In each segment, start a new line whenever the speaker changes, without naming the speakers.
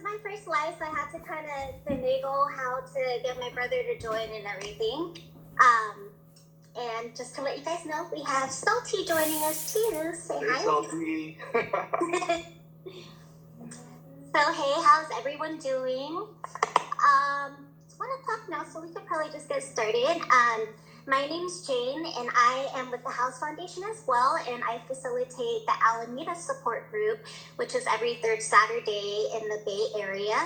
my first live, so I had to kind of finagle how to get my brother to join and everything. And just to let you guys know, we have Salty joining us too. Say hi.
Salty.
So hey, how's everyone doing? It's 1:00 now, so we could probably just get started. My name's Jane, and I am with the House Foundation as well, and I facilitate the Alameda Support Group, which is every third Saturday in the Bay Area.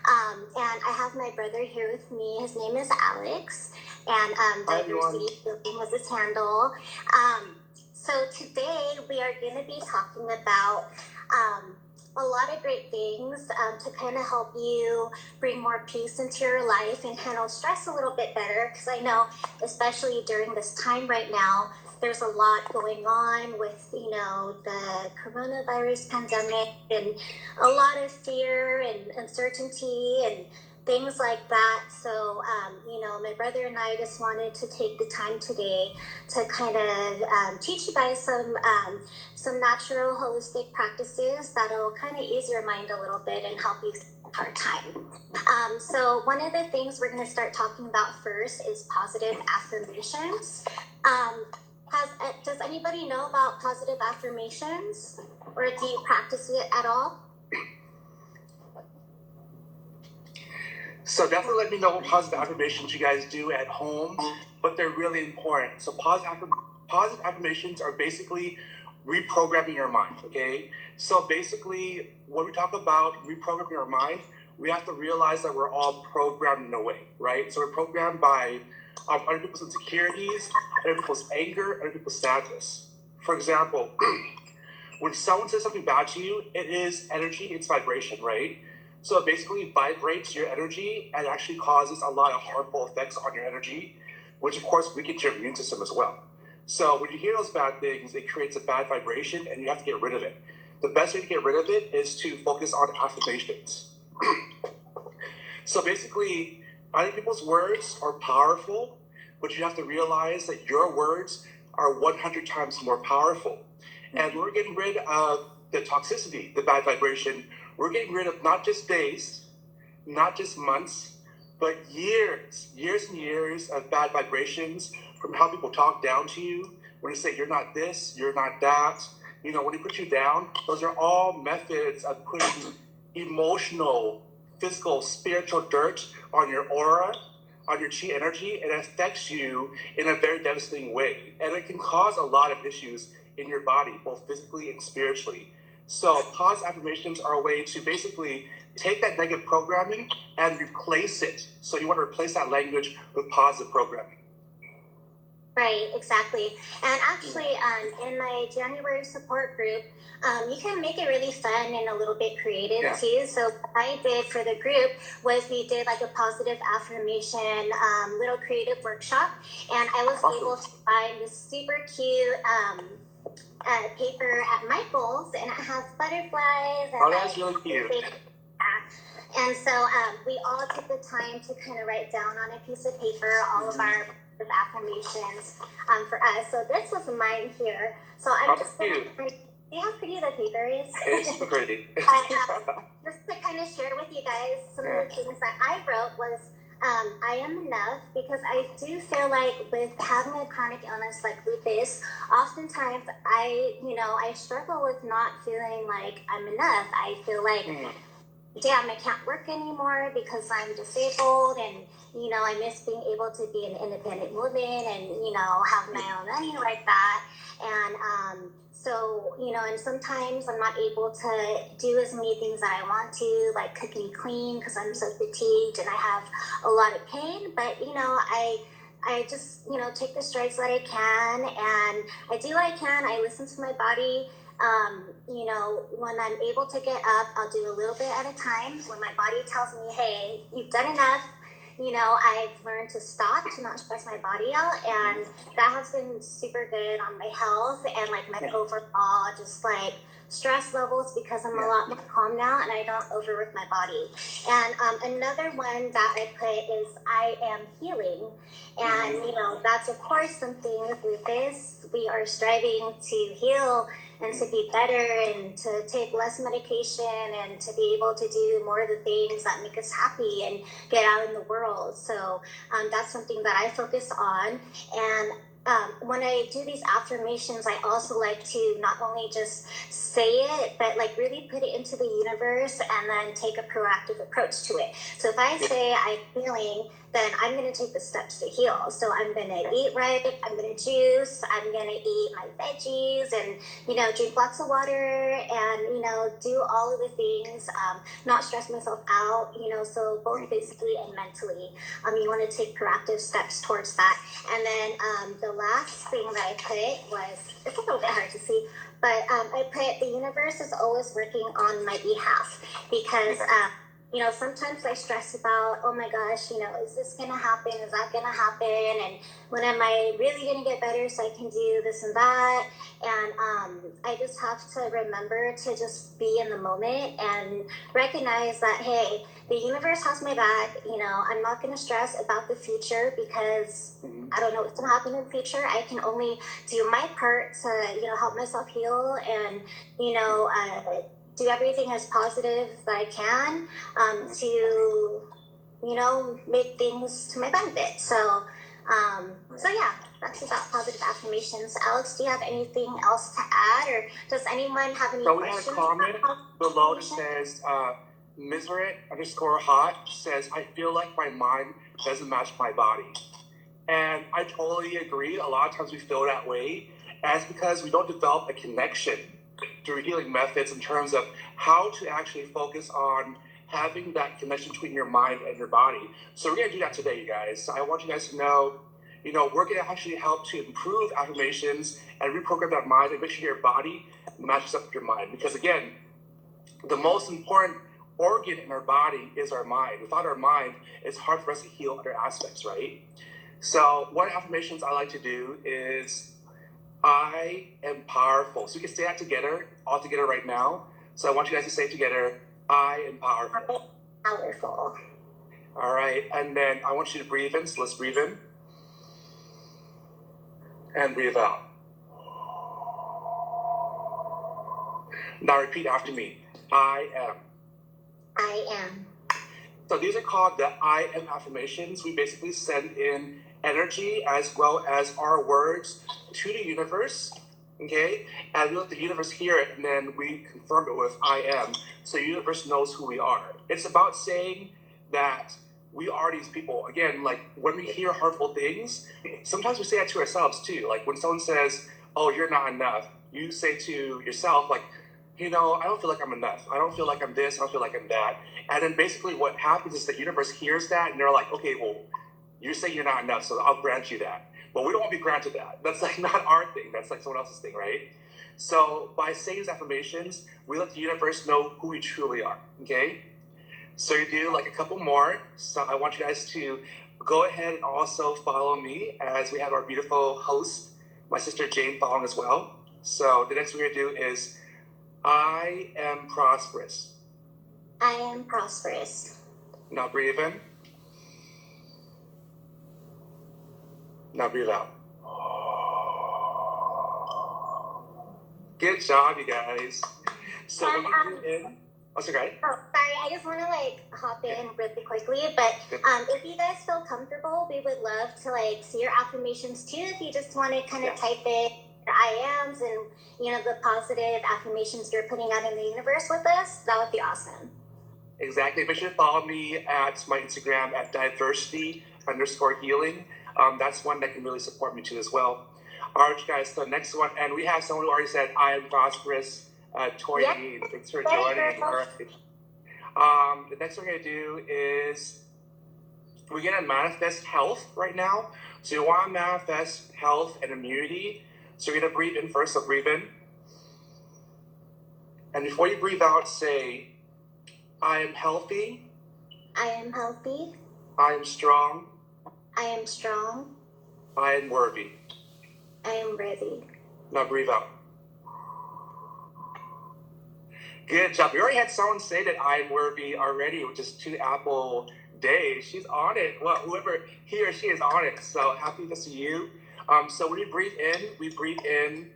And I have my brother here with me. His name is Alex, and diversity was his handle. So today we are going to be talking about a lot of great things to kind of help you bring more peace into your life and handle stress a little bit better. Because I know, especially during this time right now, there's a lot going on with, the coronavirus pandemic and a lot of fear and uncertainty and things like that. So, my brother and I just wanted to take the time today to kind of teach you guys some natural holistic practices that'll kind of ease your mind a little bit and help you through a hard time. So one of the things we're going to start talking about first is positive affirmations. Does anybody know about positive affirmations, or do you practice it at all?
So definitely let me know what positive affirmations you guys do at home, but they're really important. So positive affirmations are basically reprogramming your mind, okay? So basically, when we talk about reprogramming our mind, we have to realize that we're all programmed in a way, right? So we're programmed by other people's insecurities, other people's anger, other people's sadness. For example, when someone says something bad to you, it is energy, it's vibration, right? So it basically vibrates your energy and actually causes a lot of harmful effects on your energy, which of course weakens your immune system as well. So when you hear those bad things, it creates a bad vibration and you have to get rid of it. The best way to get rid of it is to focus on affirmations. So basically, other people's words are powerful, but you have to realize that your words are 100 times more powerful. And we're getting rid of the toxicity, the bad vibration. We're getting rid of not just days, not just months, but years and years of bad vibrations from how people talk down to you. When they say you're not this, you're not that, when they put you down, those are all methods of putting emotional, physical, spiritual dirt on your aura, on your chi energy. It affects you in a very devastating way. And it can cause a lot of issues in your body, both physically and spiritually. So positive affirmations are a way to basically take that negative programming and replace it. So you want to replace that language with positive programming.
Right, exactly. And actually, in my January support group, you can make it really fun and a little bit creative too. So what I did for the group was we did like a positive affirmation little creative workshop, and I was able to find this super cute paper at Michael's, and it has butterflies. And
that's really cute.
And so we all took the time to kind of write down on a piece of paper all of our affirmations for us. So this was mine here. So I'm just going to see how pretty the paper is.
It's pretty.
Just to kind of share with you guys some of the things that I wrote was I am enough, because I do feel like with having a chronic illness like lupus, oftentimes I struggle with not feeling like I'm enough. I feel like, damn, I can't work anymore because I'm disabled, and, I miss being able to be an independent woman and, have my own money like that. And so, and sometimes I'm not able to do as many things that I want to, like cook and clean, because I'm so fatigued and I have a lot of pain. But, I just, take the strides that I can, and I do what I can. I listen to my body. When I'm able to get up, I'll do a little bit at a time. When my body tells me, hey, you've done enough, I've learned to stop, to not stress my body out, and that has been super good on my health and like my overall just like stress levels, because I'm a lot more calm now and I don't overwork my body. And another one that I put is I am healing. And, that's of course something with lupus. We are striving to heal and to be better and to take less medication and to be able to do more of the things that make us happy and get out in the world. So that's something that I focus on. And when I do these affirmations, I also like to not only just say it, but like really put it into the universe and then take a proactive approach to it. So if I say I'm healing, then I'm going to take the steps to heal. So I'm going to eat right, I'm going to juice, I'm going to eat my veggies and, drink lots of water and, do all of the things, not stress myself out, so both physically and mentally. You want to take proactive steps towards that. And then the last thing that I put was, it's a little bit hard to see, but I put the universe is always working on my behalf because sometimes I stress about, oh my gosh, is this going to happen? Is that going to happen? And when am I really going to get better so I can do this and that? And I just have to remember to just be in the moment and recognize that, hey, the universe has my back. I'm not going to stress about the future because I don't know what's going to happen in the future. I can only do my part to, help myself heal and, do everything as positive that I can to, make things to my benefit. So yeah, that's about positive affirmations. Alex, do you have anything else to add, or does anyone have any
So we
questions?
had a comment below that says, Miseret_hot says, I feel like my mind doesn't match my body. And I totally agree. A lot of times we feel that way. And it's because we don't develop a connection through healing methods in terms of how to actually focus on having that connection between your mind and your body. So we're going to do that today, you guys. So I want you guys to know, we're going to actually help to improve affirmations and reprogram that mind and make sure your body matches up with your mind. Because again, the most important organ in our body is our mind. Without our mind, it's hard for us to heal other aspects, right? So one affirmations I like to do is I am powerful. So we can say that together, all together right now. So I want you guys to say together, I am powerful.
Powerful.
All right. And then I want you to breathe in. So let's breathe in. And breathe out. Now repeat after me. I am.
I am.
So these are called the I am affirmations. We basically send in energy as well as our words to the universe, okay? And we let the universe hear it, and then we confirm it with I am, so the universe knows who we are. It's about saying that we are these people. Again, like when we hear hurtful things, sometimes we say that to ourselves too. Like when someone says, oh, you're not enough, you say to yourself, like, I don't feel like I'm enough. I don't feel like I'm this. I don't feel like I'm that. And then basically what happens is the universe hears that, and they're like, okay, well, you're saying you're not enough, so I'll grant you that. But we don't want to be granted that. That's like not our thing. That's like someone else's thing, right? So by saying these affirmations, we let the universe know who we truly are, okay? So you do like a couple more. So I want you guys to go ahead and also follow me as we have our beautiful host, my sister Jane, following as well. So the next we're going to do is, I am prosperous.
I am prosperous.
Now breathe in. Now breathe out. Good job, you guys. So when you breathe in, that's okay.
Oh, sorry, I just want to hop in really quickly, but if you guys feel comfortable, we would love to see your affirmations too. If you just want to kind of type in your I ams and the positive affirmations you're putting out in the universe with us, that would be awesome.
Exactly. Make sure to follow me at my Instagram at diversity_healing. That's one that can really support me too as well. All right, you guys. So next one, and we have someone who already said I am prosperous. Tori, yep. Thanks for joining. All right. The next one we're gonna do is we're gonna manifest health right now. So you want to manifest health and immunity. So you're gonna breathe in first. So breathe in, and before you breathe out, say, I am healthy.
I am healthy.
I am strong.
I am strong.
I am worthy.
I am worthy.
Now breathe out. Good job. We already had someone say that I am worthy already, which is 2 apple days. She's on it. Well, whoever he or she is on it. So happy to see you. So when we breathe in,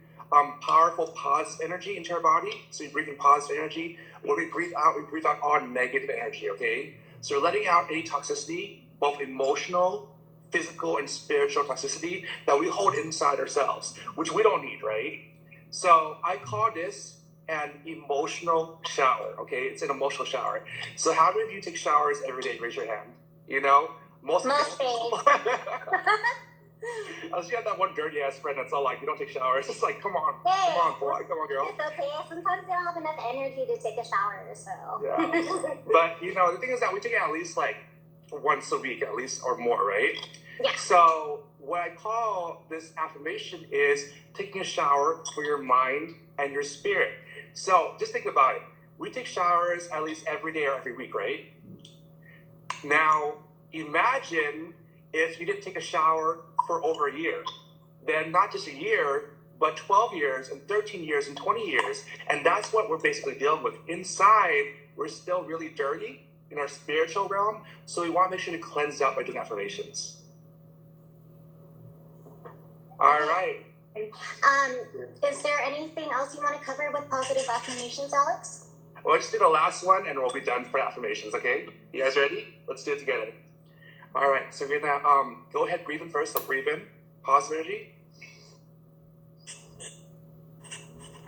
powerful positive energy into our body. So you breathe in positive energy. When we breathe out all negative energy, okay? So we're letting out any toxicity, both emotional, physical, and spiritual toxicity that we hold inside ourselves, which we don't need, right? So I call this an emotional shower, okay? It's an emotional shower. So how many of you take showers every day? Raise your hand. You know? Most
days.
Unless you have that one dirty ass friend that's all like, you don't take showers. It's like, come on,
Hey,
come on, boy, come on, girl.
It's okay. Sometimes they don't have enough energy to take a shower, so.
Yeah. But the thing is that we take it at least like once a week, at least, or more, right?
Yeah.
So what I call this affirmation is taking a shower for your mind and your spirit. So just think about it. We take showers at least every day or every week, right? Now, imagine if you didn't take a shower for over a year. Then not just a year, but 12 years and 13 years and 20 years. And that's what we're basically dealing with. Inside, we're still really dirty in our spiritual realm. So we want to make sure to cleanse out by doing affirmations. All right.
Is there anything else you want to cover with positive affirmations, Alex?
Well, let's do the last one and we'll be done for affirmations, okay? You guys ready? Let's do it together. All right, so we're gonna go ahead, breathe in first. So breathe in, positive energy.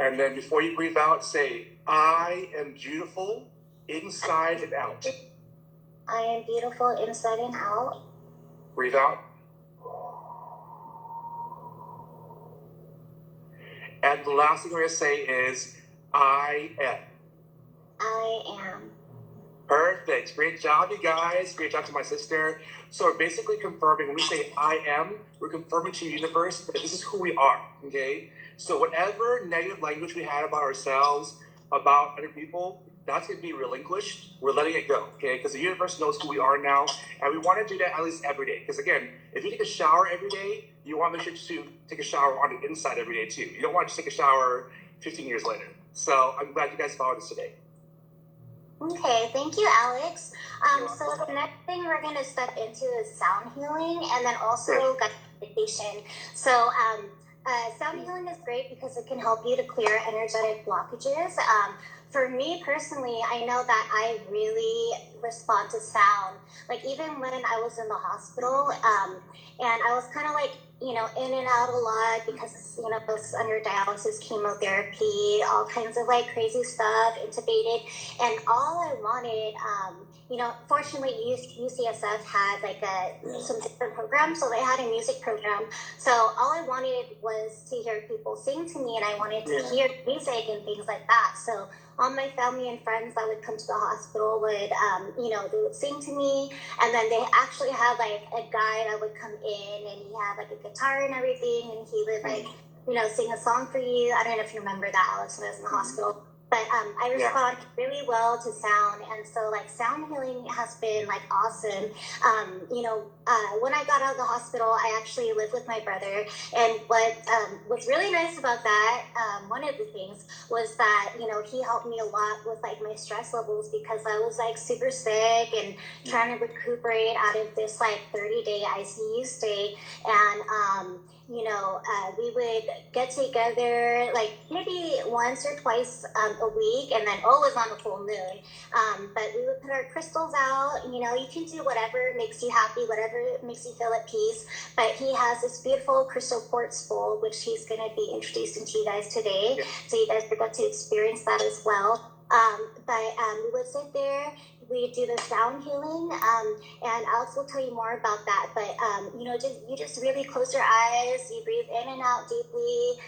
And then before you breathe out, say, I am beautiful inside and out.
I am beautiful inside and out.
Breathe out. And the last thing we're gonna say is, I am.
I am.
Perfect. Great job, you guys. Great job to my sister. So we're basically confirming, when we say I am, we're confirming to the universe that this is who we are, okay? So whatever negative language we had about ourselves, about other people, that's going to be relinquished. We're letting it go, okay? Because the universe knows who we are now, and we want to do that at least every day. Because again, if you take a shower every day, you want to make sure to take a shower on the inside every day too. You don't want to just take a shower 15 years later. So I'm glad you guys followed this today.
Okay, thank you, Alex. So the next thing we're going to step into is sound healing and then also guided meditation. So sound healing is great because it can help you to clear energetic blockages. For me personally, I know that I really respond to sound. Like even when I was in the hospital, and I was kind of like, in and out a lot because, I was under dialysis, chemotherapy, all kinds of like crazy stuff, intubated. And all I wanted, fortunately UCSF had like some different programs. So they had a music program. So all I wanted was to hear people sing to me, and I wanted to hear music and things like that. So all my family and friends that would come to the hospital would, they would sing to me. And then they actually had like a guy that would come in, and he had like a guitar and everything. And he would like, sing a song for you. I don't know if you remember that, Alex, when I was in the hospital. But I respond really well to sound. And so like sound healing has been like awesome. When I got out of the hospital, I actually lived with my brother. And what was really nice about that, one of the things was that, he helped me a lot with like my stress levels because I was like super sick and trying to recuperate out of this like 30-day ICU stay. And, we would get together like maybe once or twice a week, and then always on a full moon. But we would put our crystals out. You can do whatever makes you happy, whatever makes you feel at peace. But he has this beautiful crystal quartz bowl, which he's going to be introducing to you guys today. Yeah. So you guys get to experience that as well. But we would sit there, we do the sound healing, and Alex will tell you more about that. But you just really close your eyes, you breathe in and out deeply,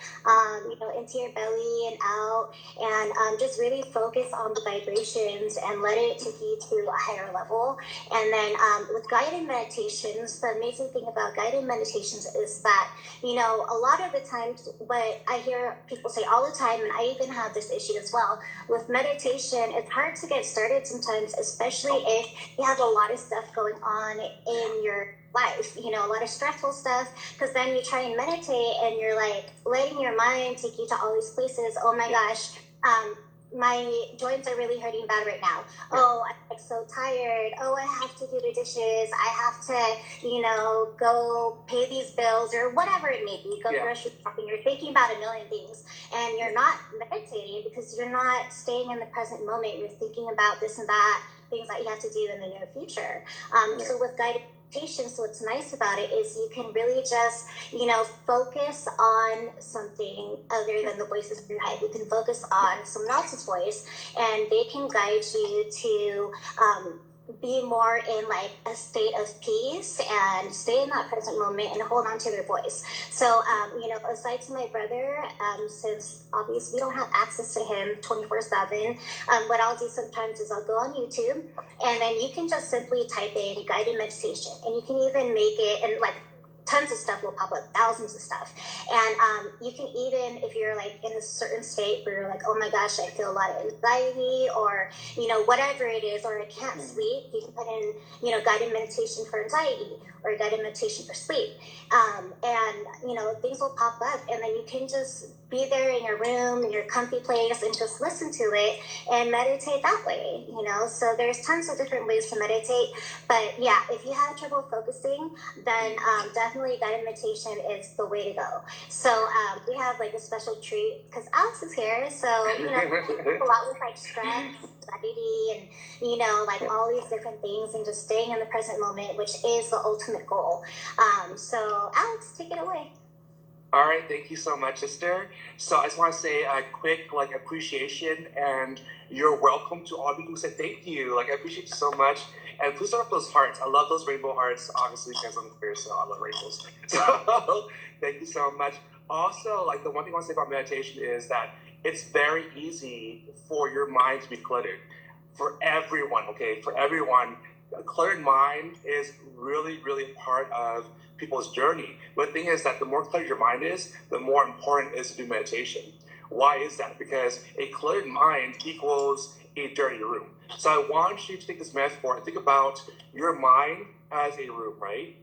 into your belly and out, and just really focus on the vibrations and let it take you to a higher level. And then with guided meditations, the amazing thing about guided meditations is that a lot of the times, what I hear people say all the time, and I even have this issue as well with meditation, it's hard to get started sometimes, especially if you have a lot of stuff going on in your life, a lot of stressful stuff, because then you try and meditate and you're like letting your mind take you to all these places. Oh my gosh. my joints are really hurting bad right now. Oh, I'm like so tired. Oh, I have to do the dishes. I have to, go pay these bills or whatever it may be. Go grocery shopping. You're thinking about a million things, and you're not meditating because you're not staying in the present moment. You're thinking about this and that, things that you have to do in the near future. So with guided meditation, so what's nice about it is you can really just focus on something other than the voices in your head. You can focus on someone else's voice, and they can guide you to be more in like a state of peace and stay in that present moment and hold on to their voice. So, aside to my brother, since obviously we don't have access to him 24/7, what I'll do sometimes is I'll go on YouTube, and then you can just simply type in guided meditation, and you can even make it, and like tons of stuff will pop up, thousands of stuff. And you can even, if you're like in a certain state where you're like, oh my gosh, I feel a lot of anxiety, or whatever it is, or I can't sleep, you can put in guided meditation for anxiety or guided meditation for sleep. And things will pop up, and then you can just be there in your room, in your comfy place, and just listen to it and meditate that way. So there's tons of different ways to meditate. But yeah, if you have trouble focusing, then definitely guided meditation is the way to go. So we have like a special treat because Alex is here. So a lot with like stress, anxiety, and like all these different things, and just staying in the present moment, which is the ultimate goal. So Alex, take it away.
All right, thank you so much, sister. So I just want to say a quick appreciation, and you're welcome to all people who said thank you. I appreciate you so much. And please start with those hearts. I love those rainbow hearts, obviously, because I'm queer, so I love rainbows. So thank you so much. Also, the one thing I want to say about meditation is that it's very easy for your mind to be cluttered. For everyone, okay? For everyone, a cluttered mind is really, really part of people's journey. But the thing is that the more cluttered your mind is, the more important it is to do meditation. Why is that? Because a cluttered mind equals a dirty room. So I want you to take this metaphor and think about your mind as a room, right?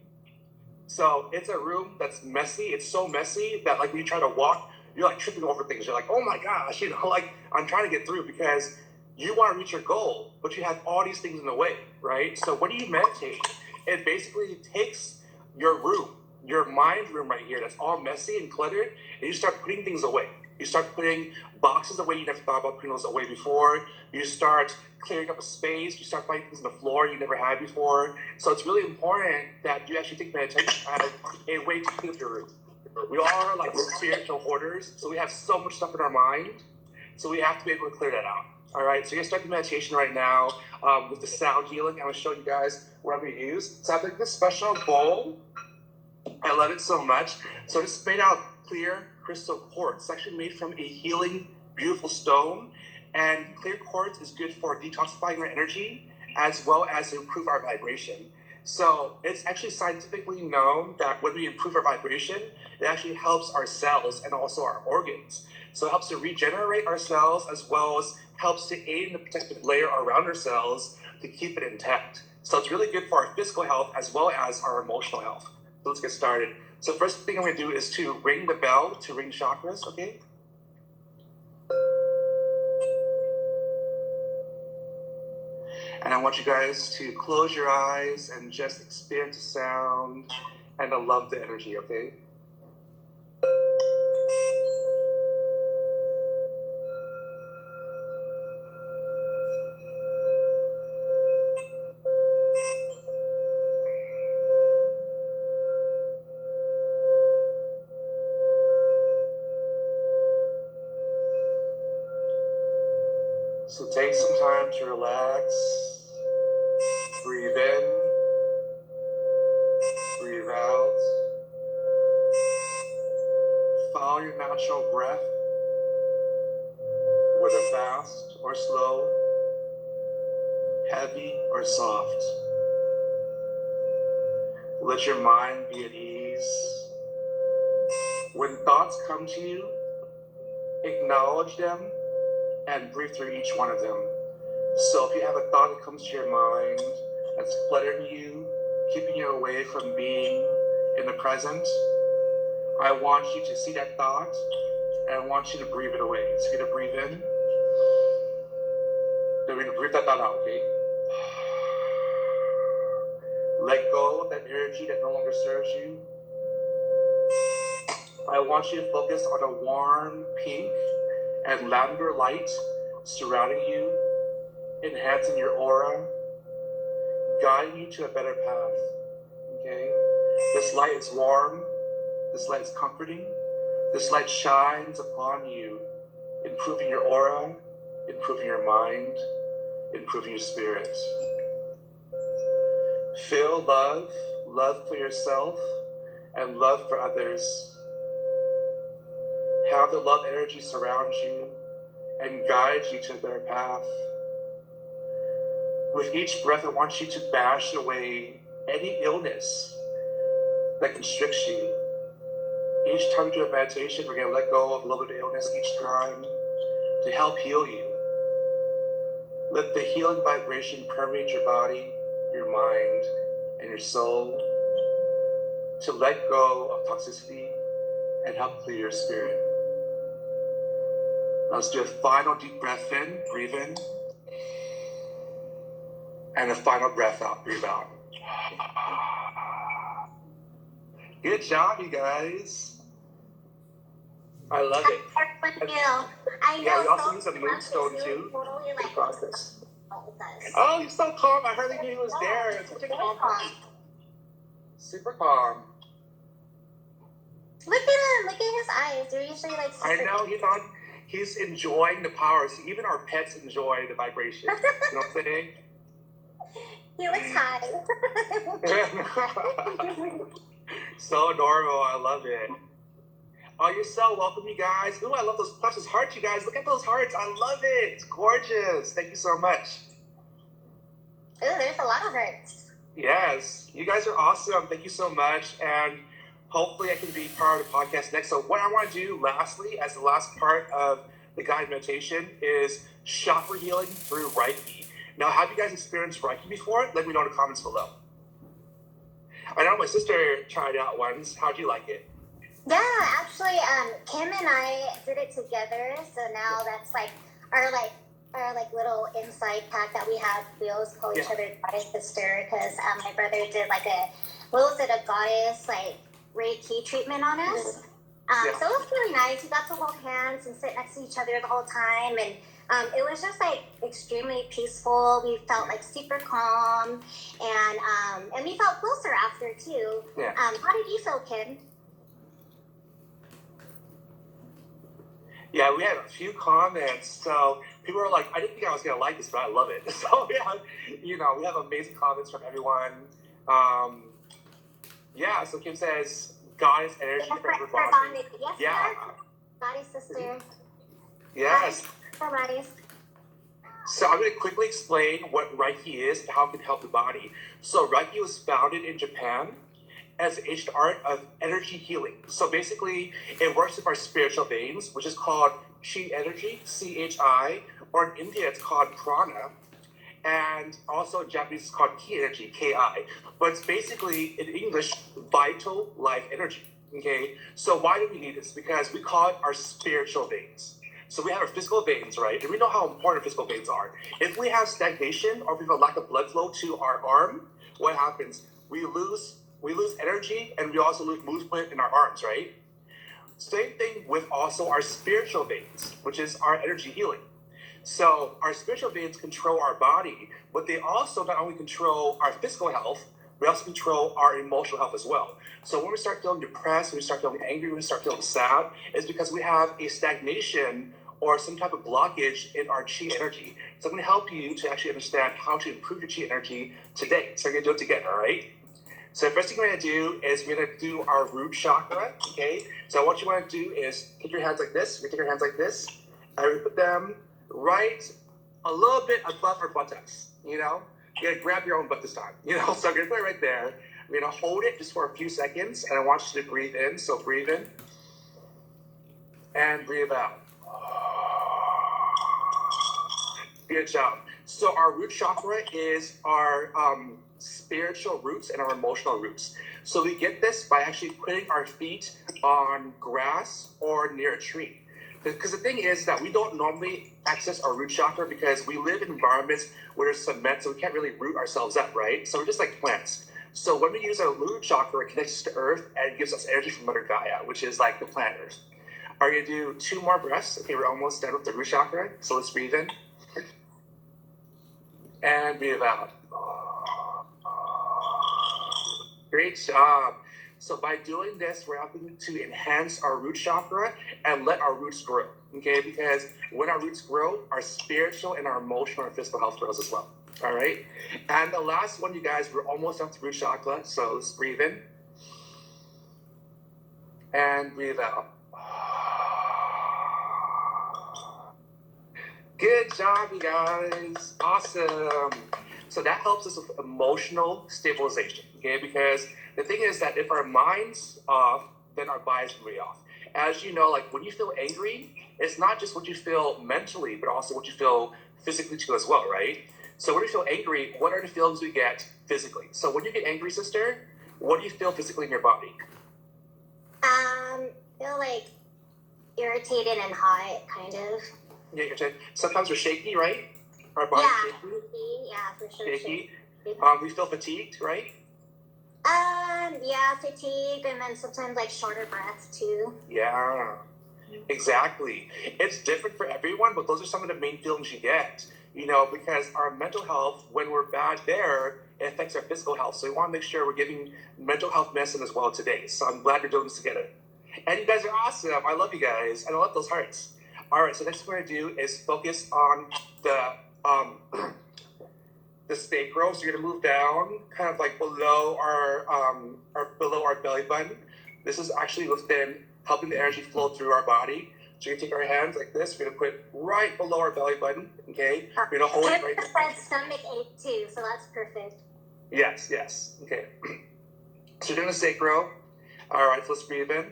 So it's a room that's messy. It's so messy that when you try to walk, you're tripping over things. You're like, oh my gosh, I'm trying to get through because you want to reach your goal, but you have all these things in the way, right? So when you meditate, it basically takes your room, your mind room right here, that's all messy and cluttered, and you start putting things away. You start putting boxes away you never thought about putting those away before. You start clearing up a space. You start finding things on the floor you never had before. So it's really important that you actually take meditation as a way to clear your room. We all are spiritual hoarders, so we have so much stuff in our mind. So we have to be able to clear that out. All right, so you're gonna start the meditation right now with the sound healing. I'm gonna show you guys what I'm gonna use. So I have this special bowl. I love it so much. So it's made out of clear crystal quartz. It's actually made from a healing, beautiful stone. And clear quartz is good for detoxifying our energy as well as to improve our vibration. So it's actually scientifically known that when we improve our vibration, it actually helps our cells and also our organs. So it helps to regenerate our cells as well as helps to aid in the protective layer around our cells to keep it intact. So it's really good for our physical health as well as our emotional health. So let's get started. So first thing I'm going to do is to ring the bell to ring chakras, okay? And I want you guys to close your eyes and just experience the sound and to love the energy, okay? So take some time to relax, breathe in, breathe out, follow your natural breath, whether fast or slow, heavy or soft. Let your mind be at ease. When thoughts come to you, acknowledge them and breathe through each one of them. So if you have a thought that comes to your mind that's cluttering you, keeping you away from being in the present, I want you to see that thought and I want you to breathe it away. So you're going to breathe in we're going to breathe that out, okay? Let go of that energy that no longer serves you. I want you to focus on a warm pink and lavender light surrounding you, enhancing your aura, guiding you to a better path. Okay? This light is warm. This light is comforting. This light shines upon you, improving your aura, improving your mind, improving your spirit. Feel love, love for yourself, and love for others. Have the love energy surround you and guide you to their path. With each breath, I want you to bash away any illness that constricts you. Each time we do a meditation, we're going to let go of a little bit of illness each time to help heal you. Let the healing vibration permeate your body, your mind, and your soul to let go of toxicity and help clear your spirit. Now let's do a final deep breath in, breathe in. And a final breath out, breathe out. Good job, you guys. I love it.
I know.
Yeah, we also
so
use a moonstone too.
Totally like
Process. Oh, you're so calm. I hardly knew he was there. It's such a calm. Super calm.
Look at him. Look at his eyes. They're usually like super...
I know. He's enjoying the power. So even our pets enjoy the vibration. You know what I'm saying?
He looks high.
So adorable. I love it. Oh, you're so welcome, you guys. Ooh, I love those precious hearts, you guys. Look at those hearts. I love it. It's gorgeous. Thank you so much.
Ooh, there's a lot of hearts.
Yes. You guys are awesome. Thank you so much. And hopefully I can be part of the podcast next. So what I want to do lastly, as the last part of the guided meditation, is chakra healing through Reiki. Now, have you guys experienced Reiki before? Let me know in the comments below. I know my sister tried it out once. How'd you like it?
Yeah, actually, Kim and I did it together. So now that's like our little inside pack that we have. We always call each other goddess sister because my brother did like a goddess like Reiki treatment on us. So it was really nice. We got to hold hands and sit next to each other the whole time, and it was just like extremely peaceful. We felt like super calm, and we felt closer after too.
Yeah.
How did you feel, Kim?
Yeah, we had a few comments. So people were like, I didn't think I was going to like this, but I love it. So yeah, we have amazing comments from everyone. Yeah, so Kim says, goddess energy for everybody.
Yes,
yeah.
Goddess sister.
Yes.
Goddess.
So I'm going to quickly explain what Reiki is and how it can help the body. So Reiki was founded in Japan as the ancient art of energy healing. So basically, it works with our spiritual veins, which is called chi energy, C-H-I, or in India, it's called prana. And also in Japanese, it's called ki energy, K-I. But it's basically, in English, vital life energy, okay? So why do we need this? Because we call it our spiritual veins. So we have our physical veins, right? And we know how important physical veins are. If we have stagnation or if we have a lack of blood flow to our arm, what happens? We lose energy, and we also lose movement in our arms, right? Same thing with also our spiritual veins, which is our energy healing. So our spiritual veins control our body, but they also not only control our physical health, we also control our emotional health as well. So when we start feeling depressed, when we start feeling angry, when we start feeling sad, it's because we have a stagnation or some type of blockage in our chi energy. So I'm going to help you to actually understand how to improve your chi energy today. So we're going to do it together, all right? So the first thing we're going to do is we're going to do our root chakra, okay? So what you want to do is take your hands like this. You're going to take your hands like this, and we put them right a little bit above our buttocks, You're going to grab your own butt this time, So I'm going to put it right there. We're going to hold it just for a few seconds, and I want you to breathe in. So breathe in and breathe out. Good job. So our root chakra is our spiritual roots and our emotional roots. So we get this by actually putting our feet on grass or near a tree. Because the thing is that we don't normally access our root chakra because we live in environments where there's cement, so we can't really root ourselves up, right? So we're just like plants. So when we use our root chakra, it connects to Earth and gives us energy from Mother Gaia, which is like the planet Earth. Are you gonna do 2 more breaths? Okay, we're almost done with the root chakra. So let's breathe in and breathe out. Great job. So by doing this, we're helping to enhance our root chakra and let our roots grow. Okay, because when our roots grow, our spiritual and our emotional and physical health grows as well. All right. And the last one, you guys, we're almost up to root chakra. So let's breathe in and breathe out. Good job, you guys. Awesome. So that helps us with emotional stabilization, okay? Because the thing is that if our mind's off, then our body's gonna be off. As you know, like when you feel angry, it's not just what you feel mentally, but also what you feel physically too as well, right? So when you feel angry, what are the feelings we get physically? So when you get angry, sister, what do you feel physically in your body?
Feel like irritated and hot, kind of.
Yeah, sometimes we're shaky, right? Our body's shaky.
Yeah, for sure.
Shaky. We feel fatigued, right?
Yeah, fatigue, and then sometimes like shorter breaths too.
Yeah, exactly. It's different for everyone, but those are some of the main feelings you get. You know, because our mental health, when we're bad there, it affects our physical health. So we want to make sure we're giving mental health medicine as well today. So I'm glad we're doing this together. And you guys are awesome. I love you guys. And I love those hearts. All right, so next thing we're gonna do is focus on the sacral. So you're gonna move down, kind of like below our belly button. This is actually within helping the energy flow through our body. So you're gonna take our hands like this. We're gonna put it right below our belly button. Okay, we're gonna hold it right there.
My stomach ache too, so that's perfect.
Yes. Okay. So you're doing the sacral. All right, so let's breathe in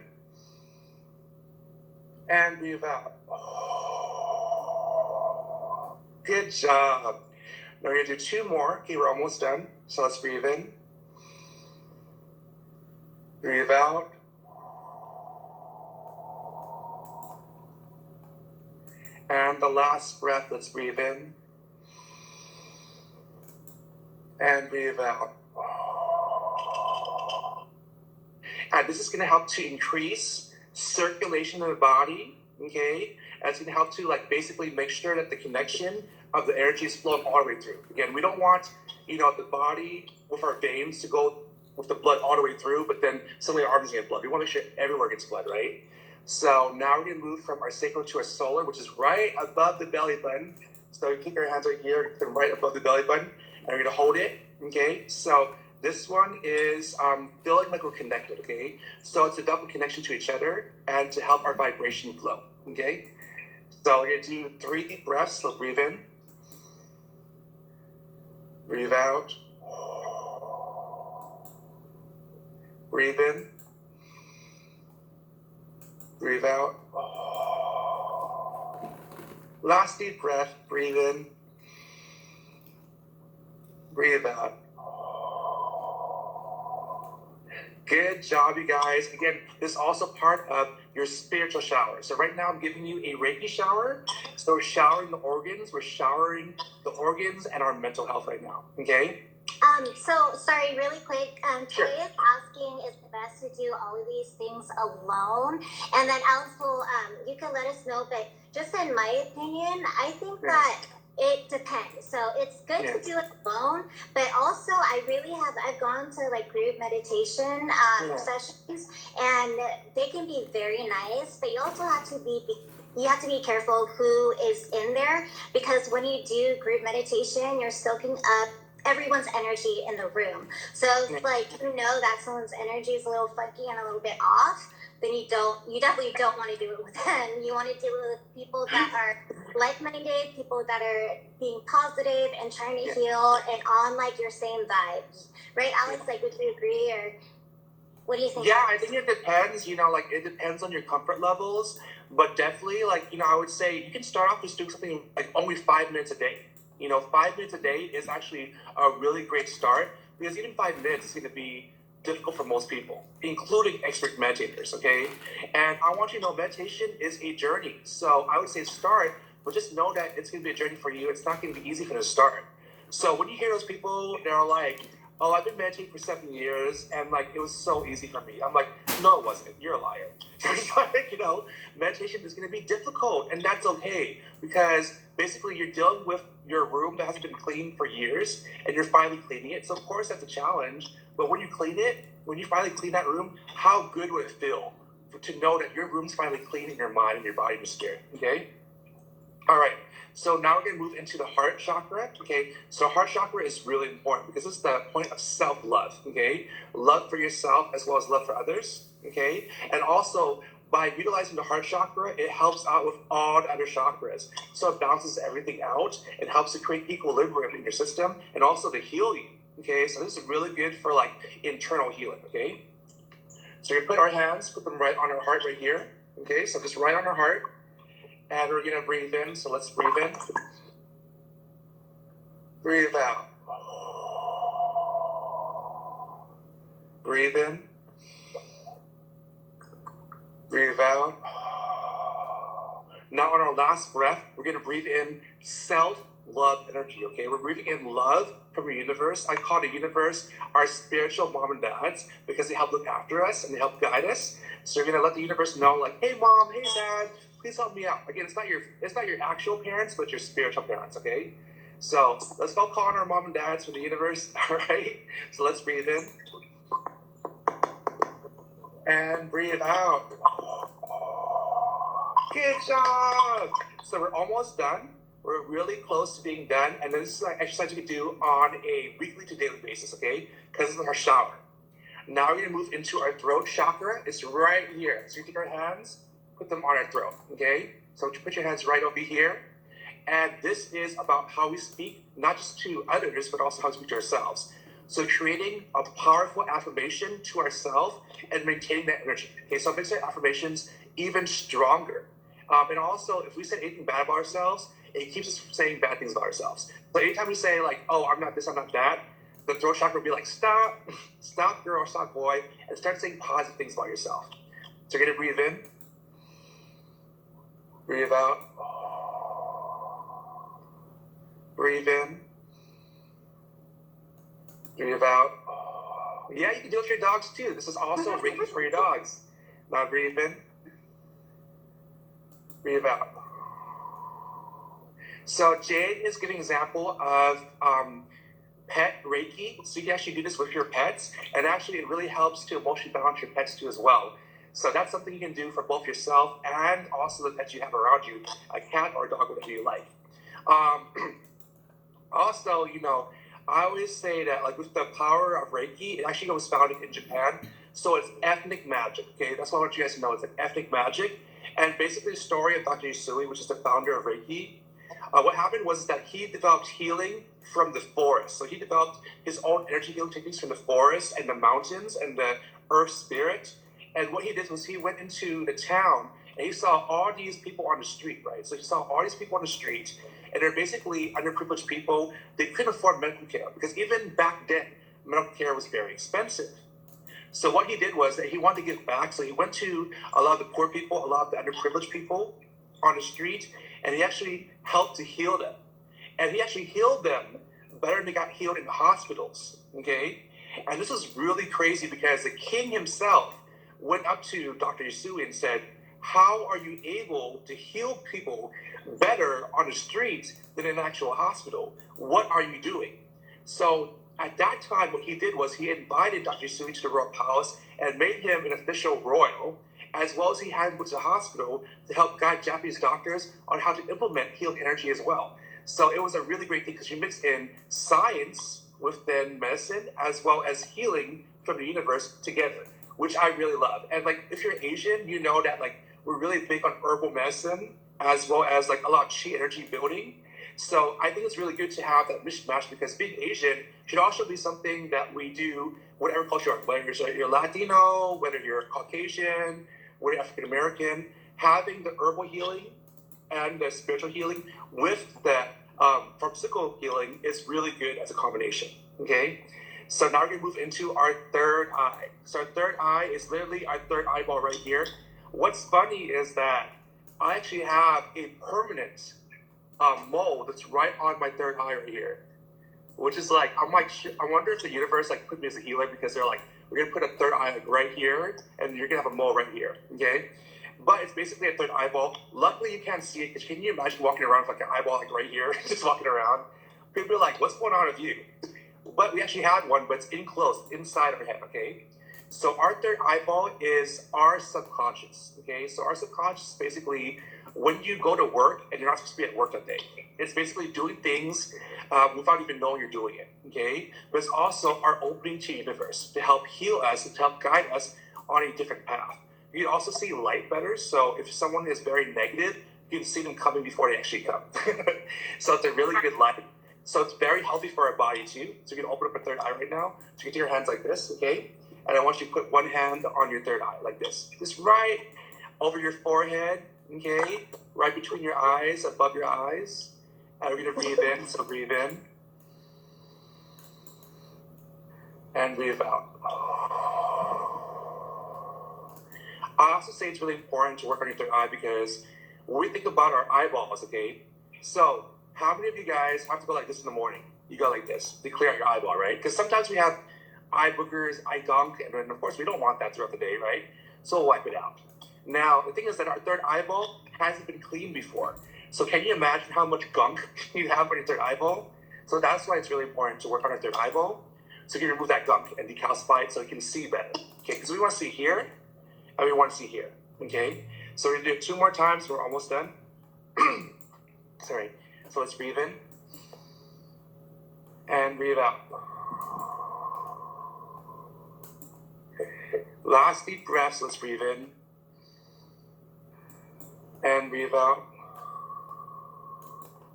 and breathe out. Good job. Now we're gonna do 2 more. Okay, we're almost done. So let's breathe in. Breathe out. And the last breath, let's breathe in. And breathe out. And this is gonna help to increase circulation in the body, okay? And it's gonna help to like basically make sure that the connection of the energy is flowing all the way through. Again, we don't want, the body with our veins to go with the blood all the way through, but then suddenly our arms get blood. We want to make sure everywhere gets blood, right? So now we're gonna move from our sacral to our solar, which is right above the belly button. So we keep our hands right here, get them right above the belly button, and we're gonna hold it, okay? So this one is feeling like we're connected, okay? So it's a double connection to each other and to help our vibration flow, okay? So we're gonna do 3 deep breaths. So breathe in, breathe out, breathe in, breathe out. Last deep breath, breathe in, breathe out. Good job, you guys. Again, this is also part of your spiritual shower. So right now I'm giving you a Reiki shower. So we're showering the organs. We're showering the organs and our mental health right now. Okay?
So sorry, really quick.
Sure.
Toy is asking, is it best to do all of these things alone? And then also, you can let us know, but just in my opinion, I think that it depends. So it's good to do it alone, but also I've gone to like group meditation sessions, and they can be very nice, but you also have to be careful who is in there, because when you do group meditation, you're soaking up everyone's energy in the room. So if that someone's energy is a little funky and a little bit off, then you definitely don't want to do it with them. You want to do it with people that are like-minded, people that are being positive and trying to heal and on like your same vibes. Right, Alex? Like, would you agree, or what do you think?
Yeah, I think it depends, it depends on your comfort levels, but definitely, I would say you can start off just doing something like only 5 minutes a day. 5 minutes a day is actually a really great start, because even 5 minutes is going to be difficult for most people, including expert meditators, okay? And I want you to know meditation is a journey. So I would say start, but just know that it's going to be a journey for you. It's not going to be easy from the start. So when you hear those people, they're like, oh, I've been meditating for 7 years, and like it was so easy for me. I'm like, no, it wasn't. You're a liar. It's like, meditation is going to be difficult, and that's okay, because basically you're dealing with your room that hasn't been cleaned for years, and you're finally cleaning it. So of course that's a challenge. But when you finally clean that room, how good would it feel to know that your room's finally clean in your mind and your body and your spirit? Okay. All right. So now we're going to move into the heart chakra, okay? So heart chakra is really important because it's the point of self-love, okay? Love for yourself as well as love for others, okay? And also, by utilizing the heart chakra, it helps out with all the other chakras. So it balances everything out. It helps to create equilibrium in your system and also the healing, okay? So this is really good for like internal healing, okay? So we put our hands, put them right on our heart right here, okay? So just right on our heart. And we're going to breathe in. So let's breathe in. Breathe out. Breathe in. Breathe out. Now on our last breath, we're going to breathe in self-love energy, okay? We're breathing in love from the universe. I call the universe our spiritual mom and dads because they help look after us and they help guide us. So you're going to let the universe know, like, hey, mom, hey, dad, please help me out. Again, it's not your actual parents, but your spiritual parents, okay? So let's go call on our mom and dads from the universe, all right? So let's breathe in. And breathe out. Good job! So we're almost done. We're really close to being done. And then this is an exercise you can do on a weekly to daily basis, okay? Because this is our shower. Now we're going to move into our throat chakra. It's right here. So you take our hands, put them on our throat, okay? So you put your hands right over here. And this is about how we speak, not just to others, but also how we speak to ourselves. So creating a powerful affirmation to ourselves and maintaining that energy. Okay, so it makes our affirmations even stronger. And also, if we say anything bad about ourselves, it keeps us from saying bad things about ourselves. So anytime we say like, oh, I'm not this, I'm not that, the throat chakra will be like, stop, stop girl, stop boy, and start saying positive things about yourself. So you're gonna breathe in, breathe out, breathe in, breathe out. Yeah, you can do it with your dogs too. This is also Reiki for your dogs. Now breathe in, breathe out. So Jade is giving an example of pet Reiki. So you can actually do this with your pets. And actually it really helps to emotionally balance your pets too as well. So that's something you can do for both yourself and also the pets you have around you, a cat or a dog, whatever you like. Also, I always say that like with the power of Reiki, it actually was founded in Japan. So it's ethnic magic, okay? That's what I want you guys to know. It's like ethnic magic. And basically the story of Dr. Yusui, which is the founder of Reiki, what happened was that he developed healing from the forest. So he developed his own energy healing techniques from the forest and the mountains and the earth spirit. And what he did was he went into the town and he saw all these people on the street, right? So he saw all these people on the street and they're basically underprivileged people. They couldn't afford medical care because even back then, medical care was very expensive. So what he did was that he wanted to give back. So he went to a lot of the poor people, a lot of the underprivileged people on the street, and he actually helped to heal them. And he actually healed them better than they got healed in the hospitals, okay? And this was really crazy because the king himself went up to Dr. Yusui and said, how are you able to heal people better on the street than in an actual hospital? What are you doing? So at that time, what he did was he invited Dr. Yusui to the royal palace and made him an official royal, as well as he had him go to the hospital to help guide Japanese doctors on how to implement healing energy as well. So it was a really great thing because you mix in science within medicine as well as healing from the universe together, which I really love. And like, if you're Asian, you know that like we're really big on herbal medicine as well as like a lot of chi energy building. So I think it's really good to have that mishmash because being Asian should also be something that we do whatever culture you are, whether you're Latino, whether you're Caucasian, whether you're African American, having the herbal healing and the spiritual healing with the pharmaceutical healing is really good as a combination, okay? So now we're going to move into our third eye. So our third eye is literally our third eyeball right here. What's funny is that I actually have a permanent mole that's right on my third eye right here. Which is like, I'm like, I wonder if the universe like put me as a healer because they're like, we're going to put a third eye like, right here and you're going to have a mole right here, okay? But it's basically a third eyeball. Luckily, you can't see it because can you imagine walking around with like an eyeball like right here, just walking around? People are like, what's going on with you? But we actually had one, but it's enclosed inside of our head, okay? So our third eyeball is our subconscious, okay? So our subconscious is basically when you go to work and you're not supposed to be at work that day. It's basically doing things without even knowing you're doing it, okay? But it's also our opening to the universe to help heal us and to help guide us on a different path. You can also see light better. So if someone is very negative, you can see them coming before they actually come. So it's a really good light. So it's very healthy for our body too. So you can open up a third eye right now. So you can do your hands like this, okay? And I want you to put one hand on your third eye like this. Just right over your forehead, okay? Right between your eyes, above your eyes. And we're going to breathe in. So breathe in. And breathe out. I also say it's really important to work on your third eye because when we think about our eyeballs, okay? So how many of you guys have to go like this in the morning? You go like this to clear out your eyeball, right? Because sometimes we have eye boogers, eye gunk, and then of course we don't want that throughout the day, right? So we'll wipe it out. Now, the thing is that our third eyeball hasn't been cleaned before. So can you imagine how much gunk you have on your third eyeball? So that's why it's really important to work on our third eyeball. So you can remove that gunk and decalcify it so you can see better. Okay, because we want to see here and we want to see here. Okay, so we're going to do it 2 more times. We're almost done. Sorry. So let's breathe in and breathe out. Last deep breaths. Let's breathe in and breathe out.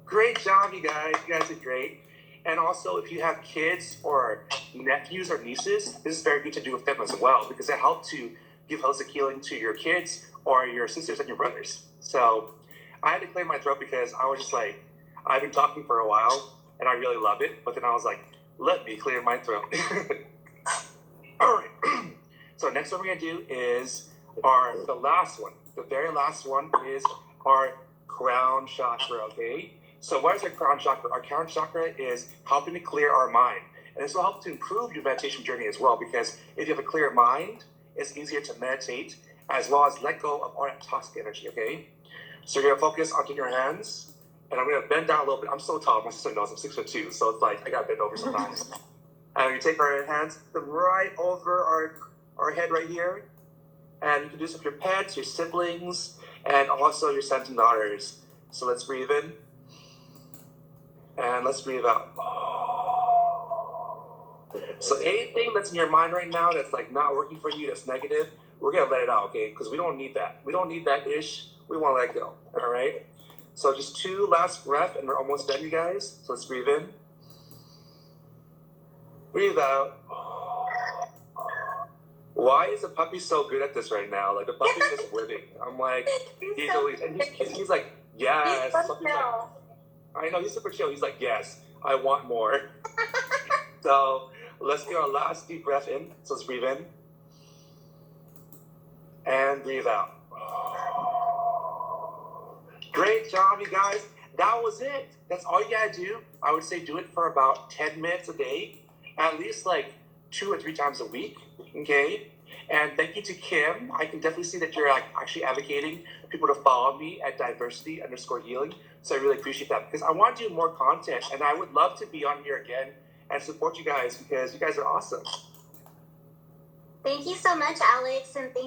Great job, you guys. You guys did great. And also, if you have kids or nephews or nieces, this is very good to do with them as well because it helps to give holistic healing to your kids or your sisters and your brothers. So I had to clear my throat because I was just like, I've been talking for a while and I really love it. But then I was like, let me clear my throat. All right. So next one we're going to do is the last one. The very last one is our crown chakra, okay? So what is our crown chakra? Our crown chakra is helping to clear our mind. And this will help to improve your meditation journey as well because if you have a clear mind, it's easier to meditate as well as let go of all that toxic energy, okay? So you're going to focus on your hands. And I'm going to bend down a little bit. I'm so tall. My sister knows I'm 6'2", so it's like I got to bend over sometimes. And we take our hands right over our head right here. And you can do this with your pets, your siblings, and also your sons and daughters. So let's breathe in. And let's breathe out. So anything that's in your mind right now that's like not working for you, that's negative, we're going to let it out, okay? Because we don't need that. We don't need that ish. We want to let it go, all right? So just 2 last breaths, and we're almost done, you guys. So let's breathe in. Breathe out. Why is the puppy so good at this right now? Like, the puppy's just living. I'm like, he's like, yes. I know, he's super chill. He's like, yes, I want more. So let's get our last deep breath in. So let's breathe in. And breathe out. Great job, you guys. That was it. That's all you gotta do. I would say do it for about 10 minutes a day, at least like 2 or 3 times a week, okay? And thank you to Kim. I can definitely see that you're like actually advocating people to follow me at diversity_healing. So I really appreciate that because I want to do more content and I would love to be on here again and support you guys because you guys are awesome.
Thank you so much, Alex, and thank